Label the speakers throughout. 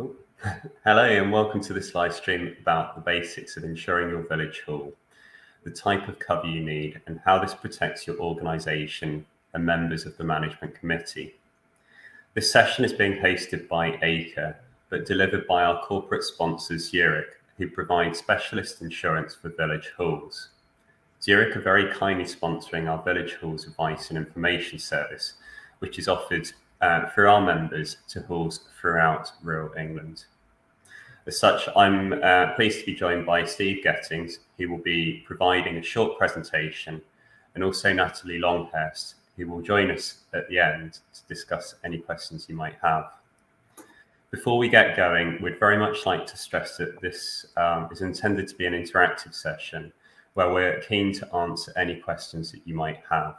Speaker 1: Cool. Hello and welcome to this live stream about the basics of insuring your village hall, the type of cover you need and how this protects your organisation and members of the management committee. This session is being hosted by ACRE but delivered by our corporate sponsors Zurich, who provide specialist insurance for village halls. Zurich are very kindly sponsoring our village halls advice and information service, which is offered for our members to halls throughout rural England. As such, I'm pleased to be joined by Steve Gettings, who will be providing a short presentation, and also Natalie Longhurst, who will join us at the end to discuss any questions you might have. Before we get going, we'd very much like to stress that this is intended to be an interactive session where we're keen to answer any questions that you might have.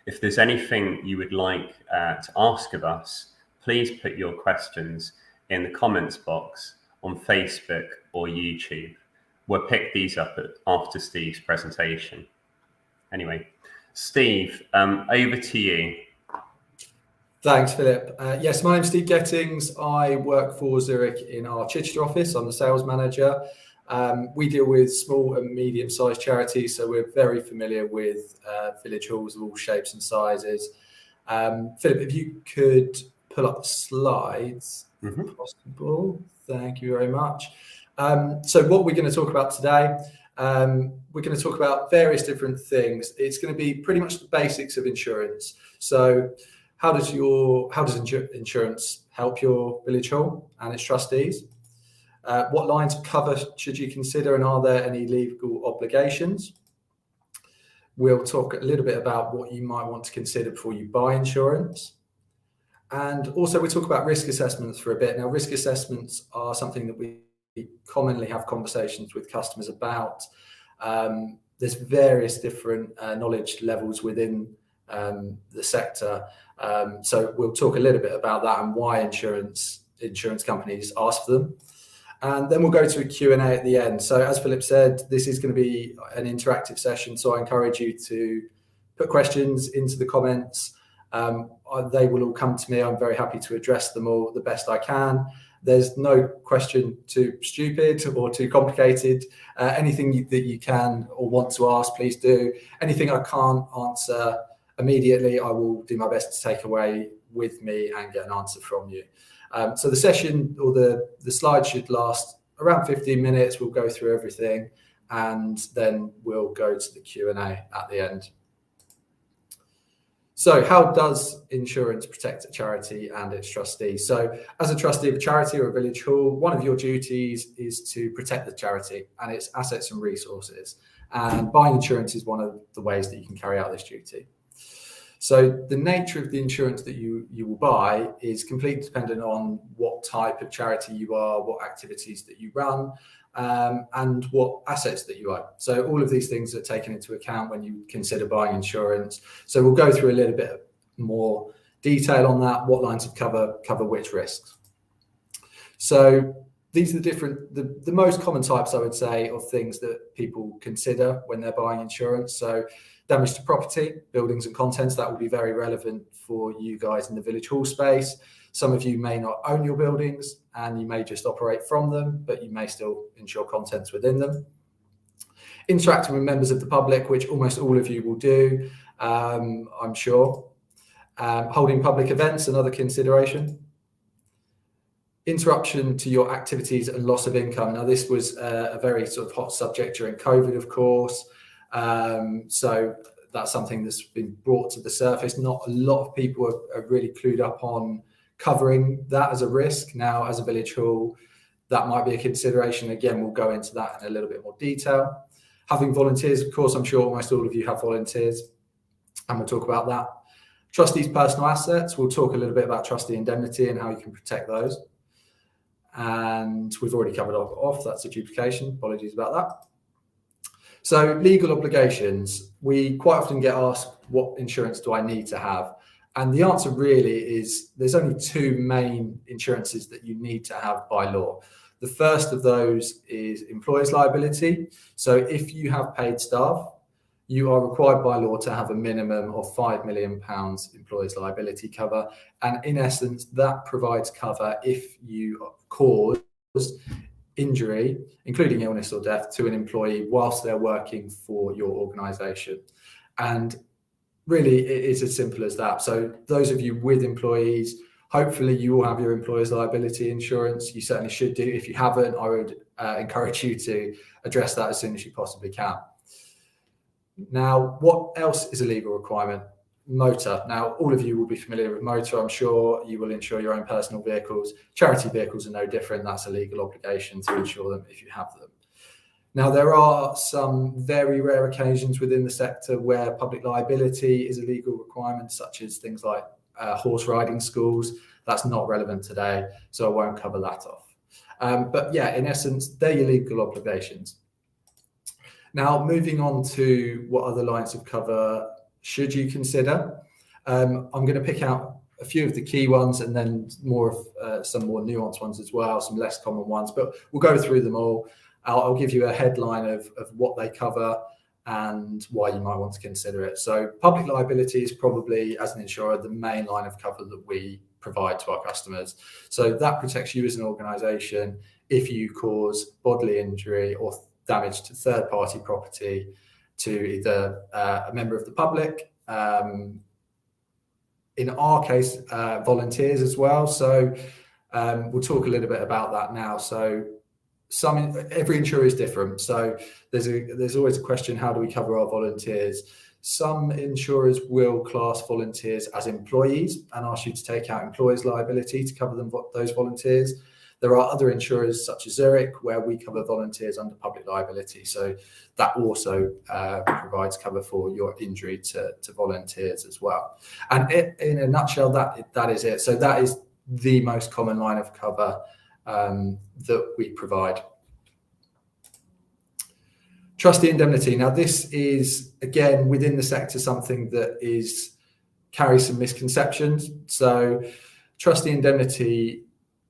Speaker 1: If there's anything you would like to ask of us, please put your questions in the comments box on Facebook or YouTube. We'll pick these up after Steve's presentation. Anyway, Steve, over to you.
Speaker 2: Thanks, Philip. Yes, my name's Steve Gettings. I work for Zurich in our Chichester office. I'm the sales manager. We deal with small and medium-sized charities, so we're very familiar with village halls of all shapes and sizes. Philip, if you could pull up the slides, if possible. Thank you very much. So what we're going to talk about today, we're going to talk about various different things. It's going to be pretty much the basics of insurance. So how does insurance help your village hall and its trustees? What lines of cover should you consider, and are there any legal obligations? We'll talk a little bit about what you might want to consider before you buy insurance. And also we talk about risk assessments for a bit. Now, risk assessments are something that we commonly have conversations with customers about. There's various different knowledge levels within the sector. So we'll talk a little bit about that and why insurance companies ask for them. And then we'll go to a Q&A at the end. So as Philip said, this is going to be an interactive session. So I encourage you to put questions into the comments. They will all come to me. I'm very happy to address them all the best I can. There's no question too stupid or too complicated. Anything that you can or want to ask, please do. Anything I can't answer immediately, I will do my best to take away with me and get an answer from you. So the session or the slides should last around 15 minutes. We'll go through everything and then we'll go to the Q&A at the end. So how does insurance protect a charity and its trustees? So as a trustee of a charity or a village hall, one of your duties is to protect the charity and its assets and resources. And buying insurance is one of the ways that you can carry out this duty. So the nature of the insurance that you will buy is completely dependent on what type of charity you are, what activities that you run, and what assets that you own. So all of these things are taken into account when you consider buying insurance. So we'll go through a little bit more detail on that, what lines of cover which risks. So these are the most common types, I would say, of things that people consider when they're buying insurance. So damage to property, buildings and contents, that will be very relevant for you guys in the village hall space. Some of you may not own your buildings and you may just operate from them, but you may still insure contents within them. Interacting with members of the public, which almost all of you will do, I'm sure. Holding public events, another consideration. Interruption to your activities and loss of income. Now, this was a very sort of hot subject during COVID, of course. So that's something that's been brought to the surface. Not a lot of people are really clued up on covering that as a risk. Now, as a village hall, that might be a consideration. Again, we'll go into that in a little bit more detail. Having volunteers, of course, I'm sure almost all of you have volunteers, and we'll talk about that. Trustees' personal assets, we'll talk a little bit about trustee indemnity and how you can protect those. And we've already covered off, that's a duplication, apologies about that. So legal obligations, we quite often get asked, what insurance do I need to have? And the answer really is there's only two main insurances that you need to have by law. The first of those is employer's liability. So if you have paid staff, you are required by law to have a minimum of £5 million employer's liability cover. And in essence, that provides cover if you cause injury, including illness or death, to an employee whilst they're working for your organisation. And really, it is as simple as that. So those of you with employees, hopefully you will have your employer's liability insurance. You certainly should do. If you haven't, I would encourage you to address that as soon as you possibly can. Now, what else is a legal requirement? Motor. Now, all of you will be familiar with motor. I'm sure you will insure your own personal vehicles. Charity vehicles are no different. That's a legal obligation to insure them if you have them. Now, there are some very rare occasions within the sector where public liability is a legal requirement, such as things like horse riding schools. That's not relevant today, so I won't cover that off. But yeah, in essence, they're your legal obligations. Now, moving on to what other lines of cover should you consider. I'm going to pick out a few of the key ones and then more of some more nuanced ones as well, some less common ones, but we'll go through them all. I'll give you a headline of what they cover and why you might want to consider it. So public liability is probably, as an insurer, the main line of cover that we provide to our customers. So that protects you as an organisation if you cause bodily injury or damage to third-party property to either a member of the public, in our case, volunteers as well. So we'll talk a little bit about that now. So every insurer is different. So there's always a question, how do we cover our volunteers? Some insurers will class volunteers as employees and ask you to take out employers' liability to cover those volunteers. There are other insurers such as Zurich where we cover volunteers under public liability. So that also provides cover for your injury to volunteers as well. And in a nutshell, that is it. So that is the most common line of cover that we provide. Trustee indemnity. Now, this is, again, within the sector, something that carries some misconceptions. So trustee indemnity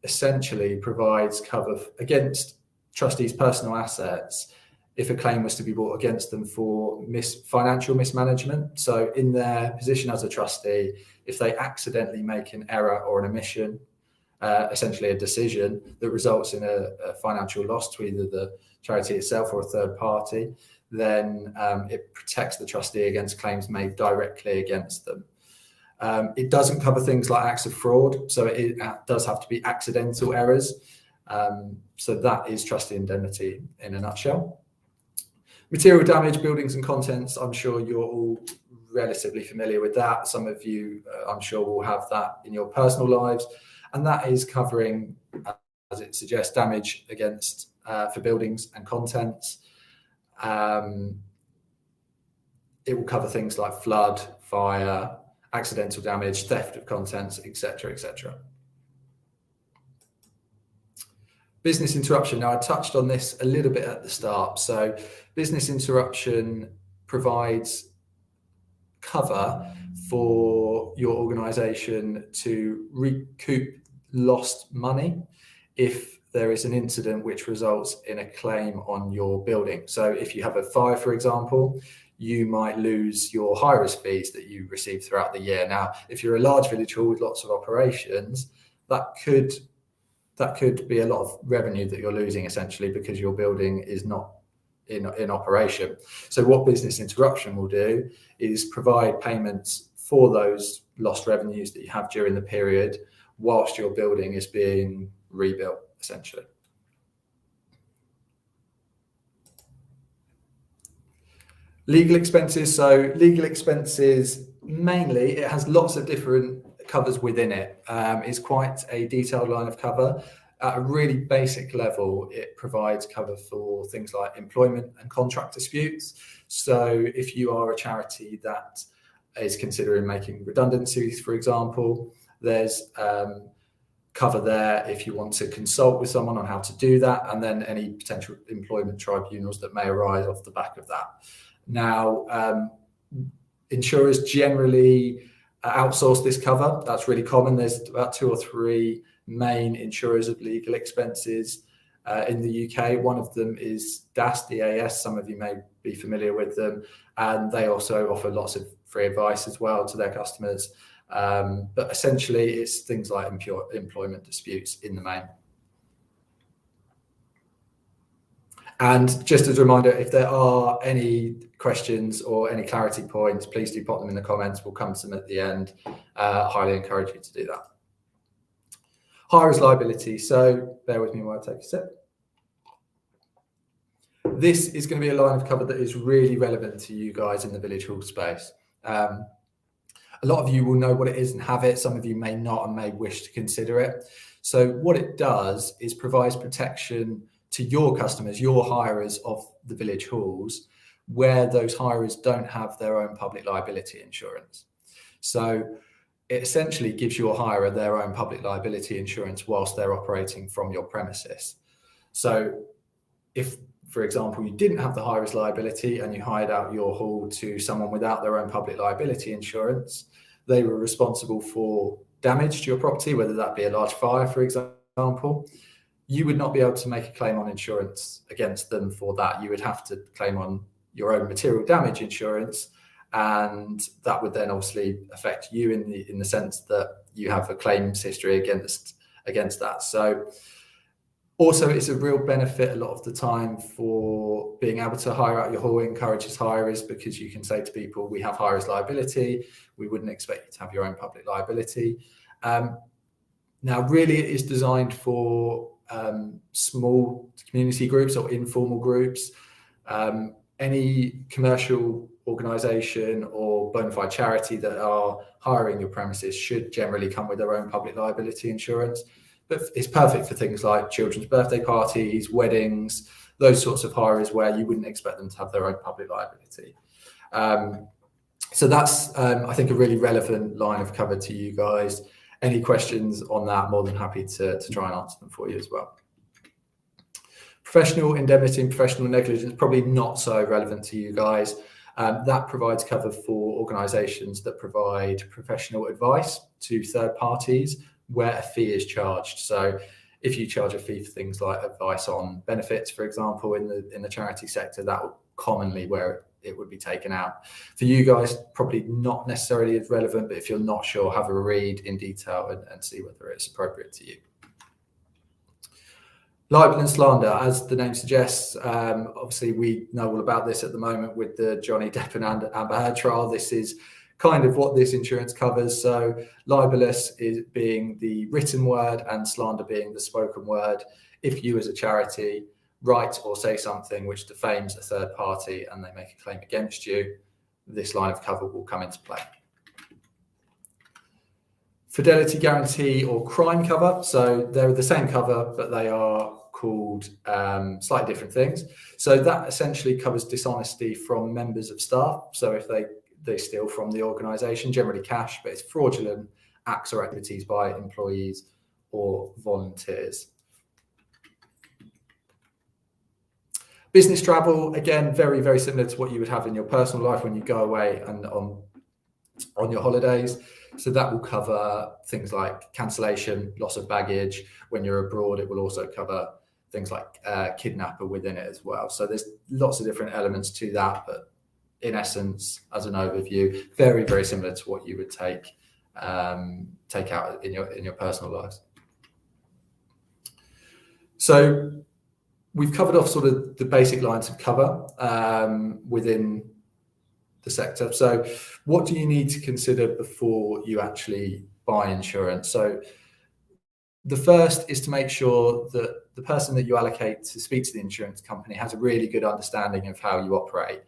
Speaker 2: essentially provides cover against trustees' personal assets if a claim was to be brought against them for financial mismanagement. So in their position as a trustee, if they accidentally make an error or an omission, essentially a decision that results in a financial loss to either the charity itself or a third party, then it protects the trustee against claims made directly against them. It doesn't cover things like acts of fraud, so it does have to be accidental errors. So that is trustee indemnity in a nutshell. Material damage, buildings and contents, I'm sure you're all relatively familiar with that. Some of you, I'm sure, will have that in your personal lives. And that is covering, as it suggests, damage against for buildings and contents. It will cover things like flood, fire, accidental damage, theft of contents, etc., etc. Business interruption. Now, I touched on this a little bit at the start. So business interruption provides cover for your organisation to recoup lost money if there is an incident which results in a claim on your building. So if you have a fire, for example, you might lose your high-risk fees that you receive throughout the year. Now, if you're a large village hall with lots of operations, that could be a lot of revenue that you're losing, essentially, because your building is not in operation. So what business interruption will do is provide payments for those lost revenues that you have during the period whilst your building is being rebuilt, essentially. Legal expenses. So legal expenses, mainly, it has lots of different covers within it. It's quite a detailed line of cover. At a really basic level, it provides cover for things like employment and contract disputes. So if you are a charity that is considering making redundancies, for example, there's cover there if you want to consult with someone on how to do that, and then any potential employment tribunals that may arise off the back of that. Now, insurers generally outsource this cover. That's really common. There's about 2 or 3 main insurers of legal expenses. in the UK. One of them is DAS. Some of you may be familiar with them, and they also offer lots of free advice as well to their customers. But essentially, it's things like employment disputes in the main. And just as a reminder, if there are any questions or any clarity points, please do pop them in the comments. We'll come to them at the end. Highly encourage you to do that. Hirer's liability. So bear with me while I take a sip. This is going to be a line of cover that is really relevant to you guys in the village hall space. A lot of you will know what it is and have it. Some of you may not and may wish to consider it. So what it does is provides protection to your customers, your hirers of the village halls, where those hirers don't have their own public liability insurance. So it essentially gives your hirer their own public liability insurance whilst they're operating from your premises. So if, for example, you didn't have the hirer's liability and you hired out your hall to someone without their own public liability insurance, they were responsible for damage to your property, whether that be a large fire, for example, you would not be able to make a claim on insurance against them for that. You would have to claim on your own material damage insurance, and that would then obviously affect you in the sense that you have a claims history against that. So also, it's a real benefit a lot of the time for being able to hire out your hall. It encourages hirers, because you can say to people, we have hirer's liability. We wouldn't expect you to have your own public liability. Now, really, it is designed for small community groups or informal groups. Any commercial organisation or bona fide charity that are hiring your premises should generally come with their own public liability insurance. But it's perfect for things like children's birthday parties, weddings, those sorts of hirers where you wouldn't expect them to have their own public liability. So that's, I think, a really relevant line of cover to you guys. Any questions on that, more than happy to try and answer them for you as well. Professional indemnity and professional negligence, probably not so relevant to you guys. That provides cover for organisations that provide professional advice to third parties where a fee is charged. So if you charge a fee for things like advice on benefits, for example, in the charity sector, that would commonly where it would be taken out. For you guys, probably not necessarily as relevant, but if you're not sure, have a read in detail and see whether it's appropriate to you. Libel and slander, as the name suggests, obviously we know all about this at the moment with the Johnny Depp and Amber Heard trial. This is kind of what this insurance covers. So libelous is being the written word and slander being the spoken word. If you as a charity write or say something which defames a third party and they make a claim against you, this line of cover will come into play. Fidelity guarantee or crime cover. So they're the same cover, but they are called slightly different things. So that essentially covers dishonesty from members of staff. So if they steal from the organisation, generally cash, but it's fraudulent acts or activities by employees or volunteers. Business travel, again, very, very similar to what you would have in your personal life when you go away and on your holidays. So that will cover things like cancellation, loss of baggage. When you're abroad, it will also cover things like kidnapper within it as well. So there's lots of different elements to that, but in essence, as an overview, very, very similar to what you would take out in your personal lives. So we've covered off sort of the basic lines of cover within the sector. So what do you need to consider before you actually buy insurance? So the first is to make sure that the person that you allocate to speak to the insurance company has a really good understanding of how you operate.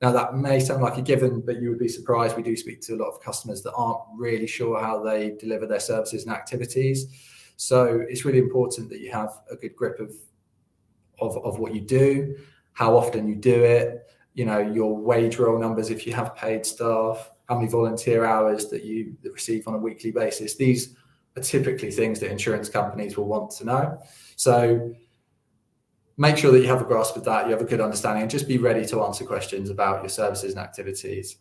Speaker 2: Now, that may sound like a given, but you would be surprised. We do speak to a lot of customers that aren't really sure how they deliver their services and activities. So it's really important that you have a good grip of what you do, how often you do it, your wage roll numbers if you have paid staff, how many volunteer hours that you receive on a weekly basis. These are typically things that insurance companies will want to know. So make sure that you have a grasp of that, you have a good understanding, and just be ready to answer questions about your services and activities.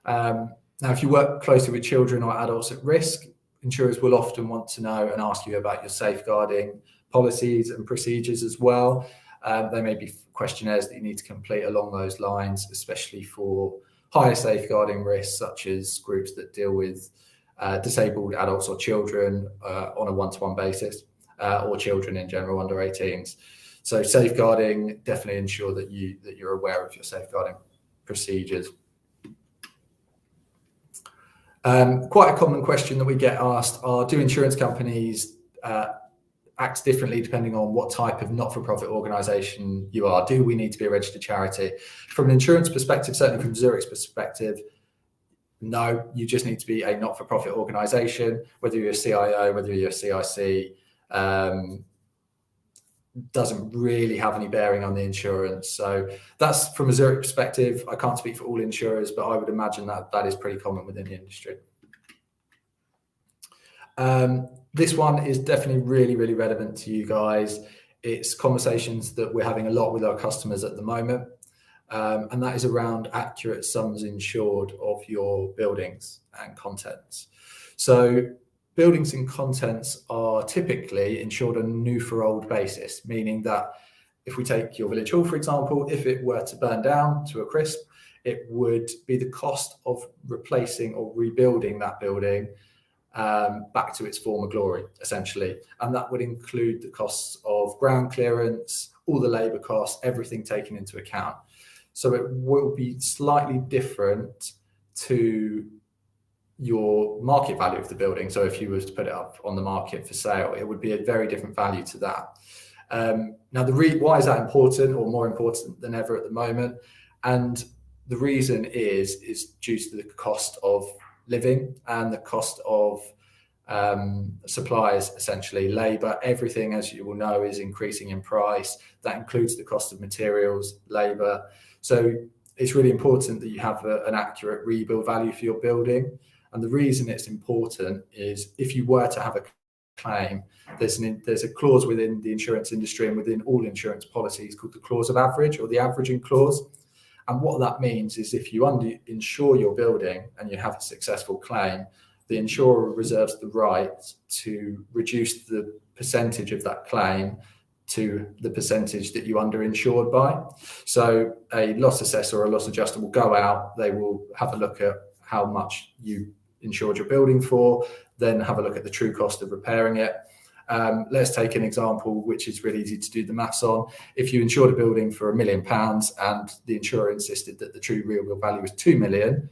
Speaker 2: Now, if you work closely with children or adults at risk, insurers will often want to know and ask you about your safeguarding policies and procedures as well. There may be questionnaires that you need to complete along those lines, especially for higher safeguarding risks, such as groups that deal with disabled adults or children on a one-to-one basis, or children in general under 18s. So safeguarding, definitely ensure that you're aware of your safeguarding procedures. Quite a common question that we get asked are, do insurance companies act differently depending on what type of not-for-profit organisation you are? Do we need to be a registered charity? From an insurance perspective, certainly from Zurich's perspective, no, you just need to be a not-for-profit organisation, whether you're a CIO, whether you're a CIC, doesn't really have any bearing on the insurance. So that's from a Zurich perspective. I can't speak for all insurers, but I would imagine that that is pretty common within the industry. This one is definitely really, really relevant to you guys. It's conversations that we're having a lot with our customers at the moment. And that is around accurate sums insured of your buildings and contents. So buildings and contents are typically insured on a new for old basis, meaning that if we take your village hall, for example, if it were to burn down to a crisp, it would be the cost of replacing or rebuilding that building back to its former glory, essentially. And that would include the costs of ground clearance, all the labour costs, everything taken into account. So it will be slightly different to your market value of the building. So if you were to put it up on the market for sale, it would be a very different value to that. Now, why is that important, or more important than ever at the moment? And the reason is due to the cost of living and the cost of supplies, essentially labour. Everything, as you will know, is increasing in price. That includes the cost of materials, labour. So it's really important that you have an accurate rebuild value for your building. And the reason it's important is if you were to have a claim, there's a clause within the insurance industry and within all insurance policies called the clause of average, or the averaging clause. And what that means is if you insure your building and you have a successful claim, the insurer reserves the right to reduce the percentage of that claim to the percentage that you underinsured by. So a loss assessor or a loss adjuster will go out, they will have a look at how much you insured your building for, then have a look at the true cost of repairing it. Let's take an example which is really easy to do the maths on. If you insured a building for £1 million and the insurer insisted that the true real value was 2 million,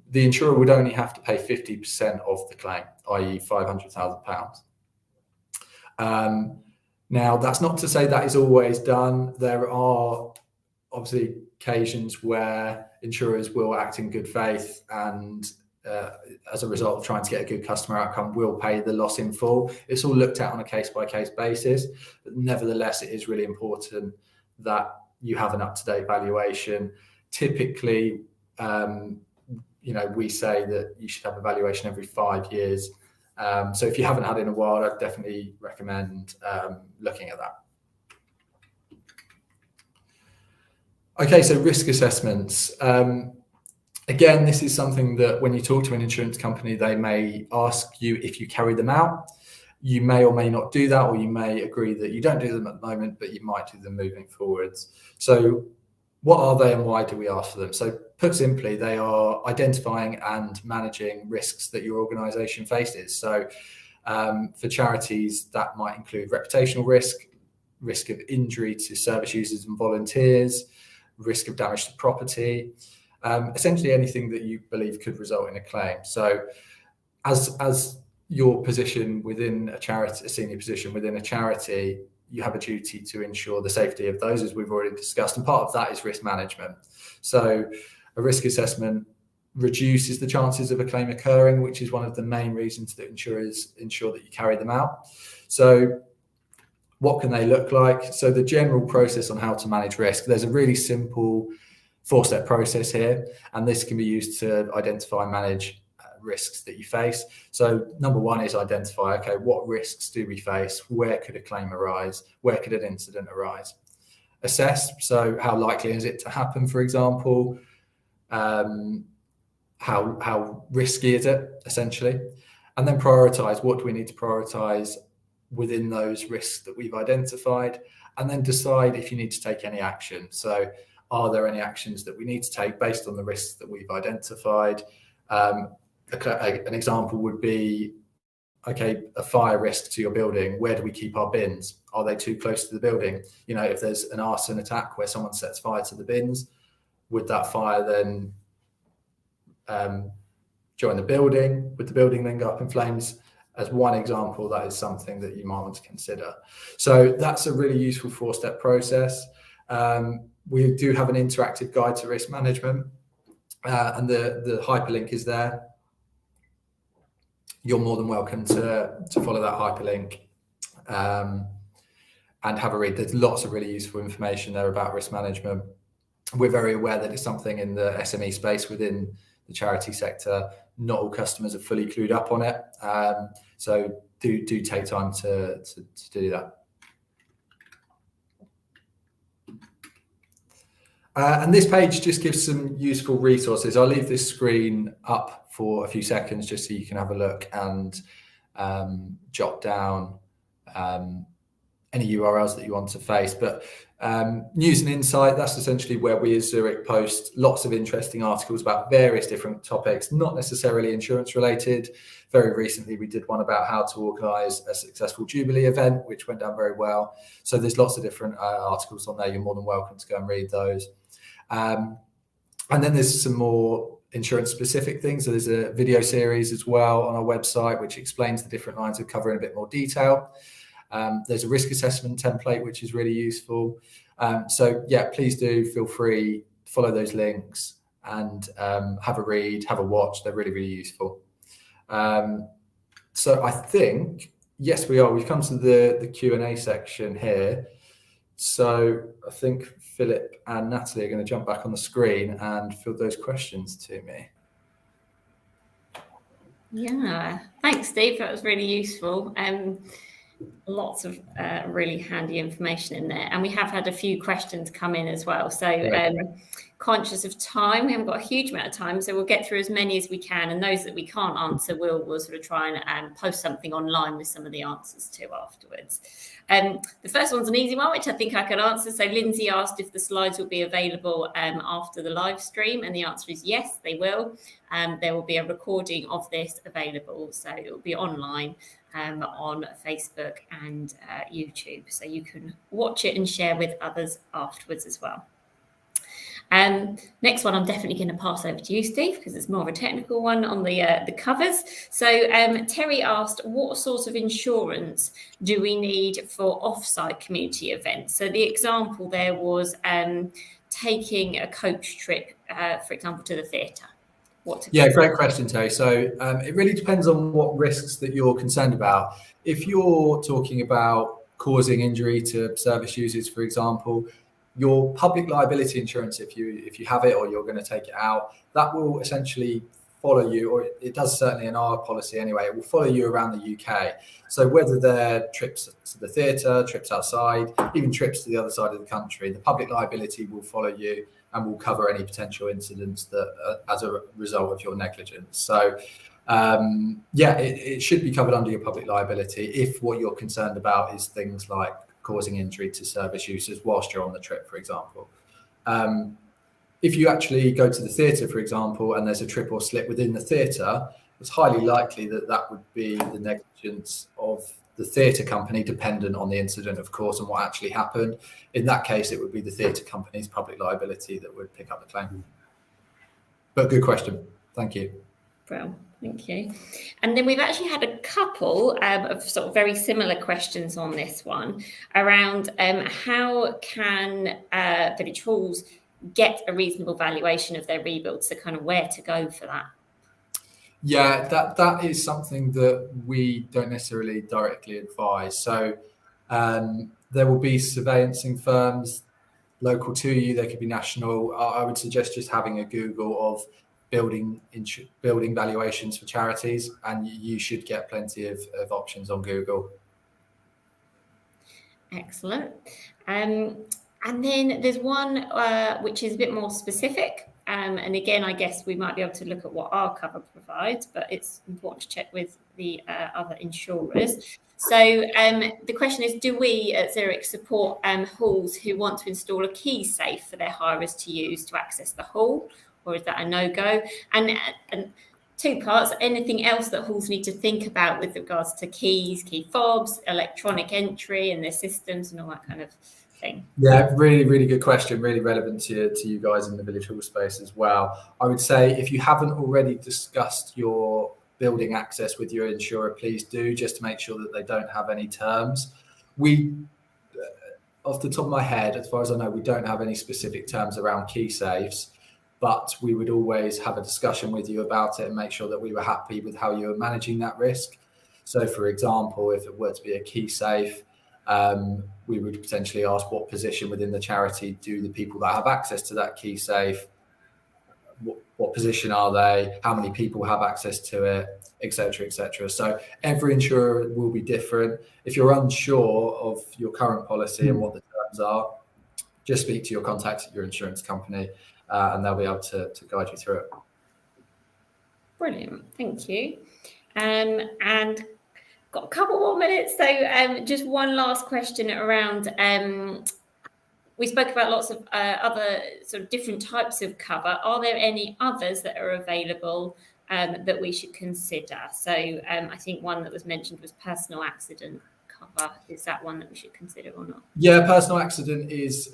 Speaker 2: the insurer would only have to pay 50% of the claim, i.e. £500,000. Now, that's not to say that is always done. There are obviously occasions where insurers will act in good faith and as a result of trying to get a good customer outcome, will pay the loss in full. It's all looked at on a case-by-case basis, but nevertheless, it is really important that you have an up-to-date valuation. Typically, we say that you should have a valuation every 5 years. So if you haven't had it in a while, I'd definitely recommend looking at that. Okay, so risk assessments. Again, this is something that when you talk to an insurance company, they may ask you if you carry them out. You may or may not do that, or you may agree that you don't do them at the moment, but you might do them moving forwards. So what are they and why do we ask for them? So put simply, they are identifying and managing risks that your organisation faces. So for charities, that might include reputational risk of injury to service users and volunteers, risk of damage to property, essentially anything that you believe could result in a claim. So as your position within a charity, a senior position within a charity, you have a duty to ensure the safety of those, as we've already discussed. And part of that is risk management. So a risk assessment reduces the chances of a claim occurring, which is one of the main reasons that insurers ensure that you carry them out. So what can they look like? So the general process on how to manage risk, there's a really simple 4-step process here, and this can be used to identify and manage risks that you face. So number one is identify, okay, what risks do we face? Where could a claim arise? Where could an incident arise? Assess, so how likely is it to happen, for example? How risky is it, essentially? and then prioritize. What do we need to prioritize within those risks that we've identified, and then decide if you need to take any action. So are there any actions that we need to take based on the risks that we've identified? An example would be, okay, a fire risk to your building. Where do we keep our bins? Are they too close to the building? If there's an arson attack where someone sets fire to the bins, would that fire then join the building? Would the building then go up in flames? As one example, that is something that you might want to consider. So that's a really useful 4-step process. We do have an interactive guide to risk management, and the hyperlink is there. You're more than welcome to follow that hyperlink and have a read. There's lots of really useful information there about risk management. We're very aware that it's something in the SME space within the charity sector. Not all customers are fully clued up on it. So do take time to do that. And this page just gives some useful resources. I'll leave this screen up for a few seconds just so you can have a look and jot down any URLs that you want to face. But news and insight, that's essentially where we as Zurich post lots of interesting articles about various different topics, not necessarily insurance related. Very recently, we did one about how to organise a successful Jubilee event, which went down very well. So there's lots of different articles on there. You're more than welcome to go and read those. And then there's some more insurance specific things. So there's a video series as well on our website, which explains the different lines of cover in a bit more detail. There's a risk assessment template, which is really useful. So yeah, please do feel free to follow those links and have a read, have a watch. They're really, really useful. So I think, yes, we've come to the Q&A section here. So I think Philip and Natalie are going to jump back on the screen and field those questions to me.
Speaker 3: Yeah, thanks, Steve. That was really useful. Lots of really handy information in there. And we have had a few questions come in as well. So conscious of time, we haven't got a huge amount of time, so we'll get through as many as we can. And those that we can't answer, we'll sort of try and post something online with some of the answers to afterwards. The first one's an easy one, which I think I can answer. So Lindsay asked if the slides will be available after the live stream, and the answer is yes, they will. There will be a recording of this available, so it will be online on Facebook and YouTube, so you can watch it and share with others afterwards as well. Next one, I'm definitely going to pass over to you, Steve, because it's more of a technical one on the covers. So Terry asked, what sort of insurance do we need for off-site community events? So the example there was taking a coach trip, for example, to the theatre. Yeah,
Speaker 2: great question, Terry. So it really depends on what risks that you're concerned about. If you're talking about causing injury to service users, for example, your public liability insurance, if you have it or you're going to take it out, that will essentially follow you, or it does certainly in our policy anyway, it will follow you around the UK. So whether they're trips to the theatre, trips outside, even trips to the other side of the country, the public liability will follow you and will cover any potential incidents that as a result of your negligence. So it should be covered under your public liability if what you're concerned about is things like causing injury to service users whilst you're on the trip, for example. If you actually go to the theatre, for example, and there's a trip or slip within the theatre, it's highly likely that would be the negligence of the theatre company, dependent on the incident, of course, and what actually happened. In that case, it would be the theatre company's public liability that would pick up the claim. But good question. Thank you.
Speaker 3: Well, thank you. And then we've actually had a couple of sort of very similar questions on this one around how can village halls get a reasonable valuation of their rebuilds, so kind of where to go for that.
Speaker 2: Yeah, that is something that we don't necessarily directly advise. So there will be surveyancing firms local to you. They could be national. I would suggest just having a Google of building valuations for charities, and you should get plenty of options on Google.
Speaker 3: Excellent. And then there's one which is a bit more specific. And again, I guess we might be able to look at what our cover provides, but it's important to check with the other insurers. So the question is, do we at Zurich support halls who want to install a key safe for their hirers to use to access the hall, or is that a no-go? And two parts, anything else that halls need to think about with regards to keys, key fobs, electronic entry and their systems and all that kind of thing?
Speaker 2: Yeah, really, really good question. Really relevant to you guys in the village hall space as well. I would say if you haven't already discussed your building access with your insurer, please do, just to make sure that they don't have any terms. We, off the top of my head, as far as I know, we don't have any specific terms around key safes, but we would always have a discussion with you about it and make sure that we were happy with how you were managing that risk. So, for example, if it were to be a key safe, we would potentially ask what position within the charity do the people that have access to that key safe, what position are they, how many people have access to it, etc., etc. So every insurer will be different. If you're unsure of your current policy and what the terms are, just speak to your contact at your insurance company and they'll be able to guide you through it.
Speaker 3: Brilliant, thank you. And got a couple more minutes, so just one last question around we spoke about lots of other sort of different types of cover. Are there any others that are available that we should consider? So I think one that was mentioned was personal accident cover. Is that one that we should consider or not?
Speaker 2: Yeah, personal accident is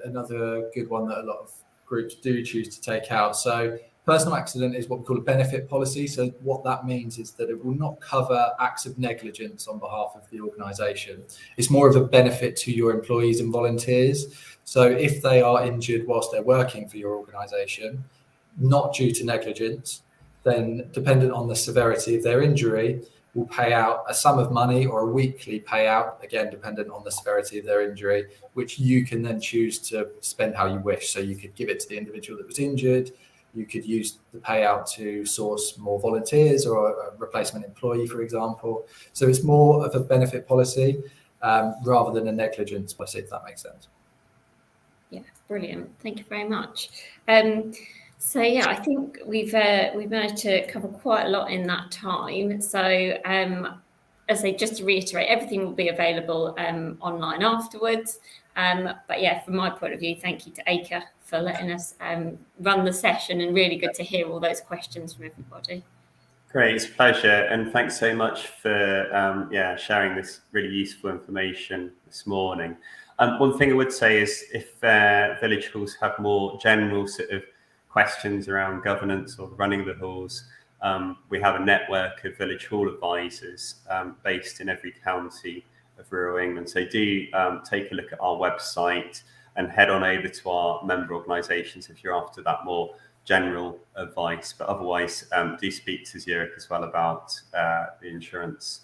Speaker 2: another good one that a lot of groups do choose to take out. So personal accident is what we call a benefit policy. So what that means is that it will not cover acts of negligence on behalf of the organisation. It's more of a benefit to your employees and volunteers. So if they are injured whilst they're working for your organisation, not due to negligence, then dependent on the severity of their injury, will pay out a sum of money or a weekly payout, again, dependent on the severity of their injury, which you can then choose to spend how you wish. So you could give it to the individual that was injured. You could use the payout to source more volunteers or a replacement employee, for example. So it's more of a benefit policy rather than a negligence policy, if that makes sense.
Speaker 3: Yeah, brilliant. Thank you very much. So yeah, I think we've managed to cover quite a lot in that time. So as I say, just to reiterate, everything will be available online afterwards. But yeah, from my point of view, thank you to Aker for letting us run the session, and really good to hear all those questions from everybody.
Speaker 1: Great, it's a pleasure, and thanks so much for sharing this really useful information this morning. One thing I would say is if village halls have more general sort of questions around governance or running the halls, we have a network of village hall advisors based in every county of rural England. So do take a look at our website and head on over to our member organisations if you're after that more general advice. But otherwise, do speak to Zurich as well about the insurance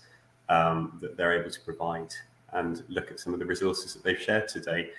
Speaker 1: that they're able to provide, and look at some of the resources that they've shared today.